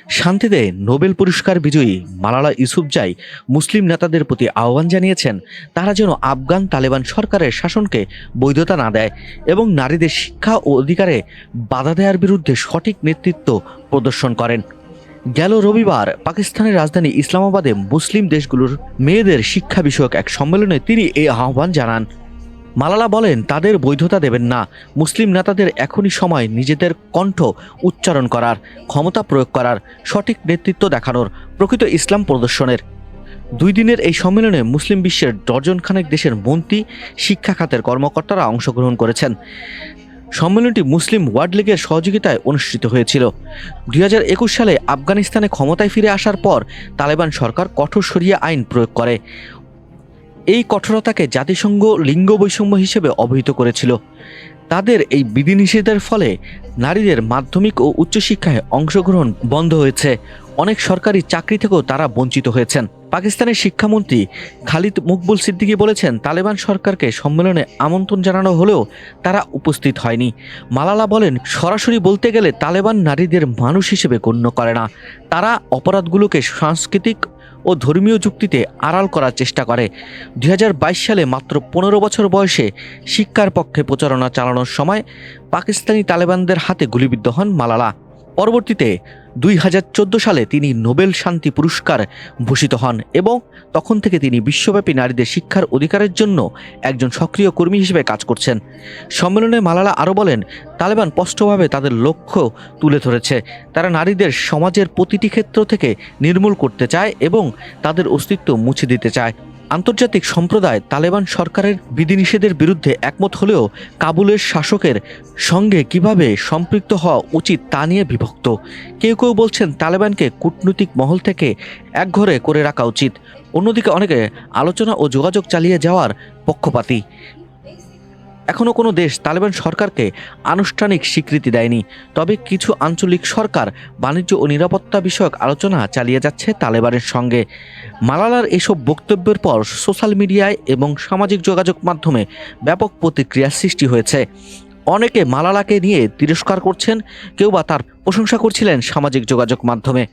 শান্তিতে নোবেল পুরস্কার বিজয়ী মালালা ইউসুফজাই মুসলিম নেতাদের প্রতি আহ্বান জানিয়েছেন তারা যেন আফগান তালেবান সরকারের শাসনকে বৈধতা না দেয় এবং নারীদের শিক্ষা ও অধিকারে বাধা দেওয়ার বিরুদ্ধে সঠিক নেতৃত্ব প্রদর্শন করেন। গেল রবিবার পাকিস্তানের রাজধানী ইসলামাবাদে মুসলিম দেশগুলোর মেয়েদের শিক্ষা বিষয়ক এক সম্মেলনে তিনি এই আহ্বান জানান। মালালা বলেন, তাদের বৈধতা দেবেন না। মুসলিম নেতাদের এখনই সময় নিজেদের কণ্ঠ উচ্চারণ করার, ক্ষমতা প্রয়োগ করার, সঠিক নেতৃত্ব দেখানোর, প্রকৃত ইসলাম প্রদর্শনের। 2 দিনের এই সম্মেলনে মুসলিম বিশ্বের ডজনখানেক দেশের মন্ত্রী, শিক্ষা খাতের কর্মকর্তারা অংশগ্রহণ করেছেন। সম্মেলনটি মুসলিম ওয়ার্ল্ড লীগের সহযোগিতায় অনুষ্ঠিত হয়েছিল। 2021 সালে আফগানিস্তানে ক্ষমতায় ফিরে আসার পর তালেবান সরকার কঠোর শরিয়া আইন প্রয়োগ করে। এই কঠোরতাকে জাতিসংঘ লিঙ্গ বৈষম্য হিসেবে অভিহিত করেছিল। তাদের এই বিধিনিষেধের ফলে নারীদের মাধ্যমিক ও উচ্চশিক্ষায় অংশগ্রহণ বন্ধ হয়েছে। অনেক সরকারি চাকরি থেকেও তারা বঞ্চিত হয়েছেন। পাকিস্তানের শিক্ষামন্ত্রী খালিদ মকবুল সিদ্দিকী বলেছেন, তালেবান সরকারকে সম্মেলনে আমন্ত্রণ জানানো হলেও তারা উপস্থিত হয়নি। মালালা বলেন, সরাসরি বলতে গেলে তালেবান নারীদের মানুষ হিসেবে গণ্য করে না। তারা অপরাধগুলোকে সাংস্কৃতিক ও ধর্মীয় যুক্তিতে আড়াল করার চেষ্টা করে। 2022 সালে মাত্র 15 বছর বয়সে শিক্ষার পক্ষে প্রচারণা চালানোর সময় পাকিস্তানি তালেবানদের হাতে গুলিবিদ্ধ হন মালালা। পরবর্তীতে 2014 সালে তিনি নোবেল শান্তি পুরস্কার ভূষিত হন এবং তখন থেকে তিনি বিশ্বব্যাপী নারীদের শিক্ষার অধিকারের জন্য একজন সক্রিয় কর্মী হিসেবে কাজ করছেন। সম্মেলনে মালালা আরও বলেন, তালেবান স্পষ্টভাবে তাদের লক্ষ্য তুলে ধরেছে। তারা নারীদের সমাজের প্রতিটি ক্ষেত্র থেকে নির্মূল করতে চায় এবং তাদের অস্তিত্ব মুছে দিতে চায়। আন্তর্জাতিক সম্প্রদায় তালেবান সরকারের বিধিনিষেধের বিরুদ্ধে একমত হলেও কাবুলের শাসকের সঙ্গে কিভাবে সম্পৃক্ত হওয়া উচিত তা নিয়ে বিভক্ত। কেউ কেউ বলছেন তালেবানকে কূটনৈতিক মহল থেকে একঘরে করে রাখা উচিত। অন্যদিকে অনেকে আলোচনা ও যোগাযোগ চালিয়ে যাওয়ার পক্ষপাতী। এখনও কোনো দেশ তালেবান সরকারকে আনুষ্ঠানিক স্বীকৃতি দেয়নি, তবে কিছু আঞ্চলিক সরকার বাণিজ্য ও নিরাপত্তা বিষয়ক আলোচনা চালিয়ে যাচ্ছে তালেবানের সঙ্গে। মালালার এসব বক্তব্যের পর সোশ্যাল মিডিয়ায় এবং সামাজিক যোগাযোগ মাধ্যমে ব্যাপক প্রতিক্রিয়া সৃষ্টি হয়েছে। অনেকে মালালাকে নিয়ে তিরস্কার করছেন, কেউ বা তার প্রশংসা করছিলেন সামাজিক যোগাযোগ মাধ্যমে।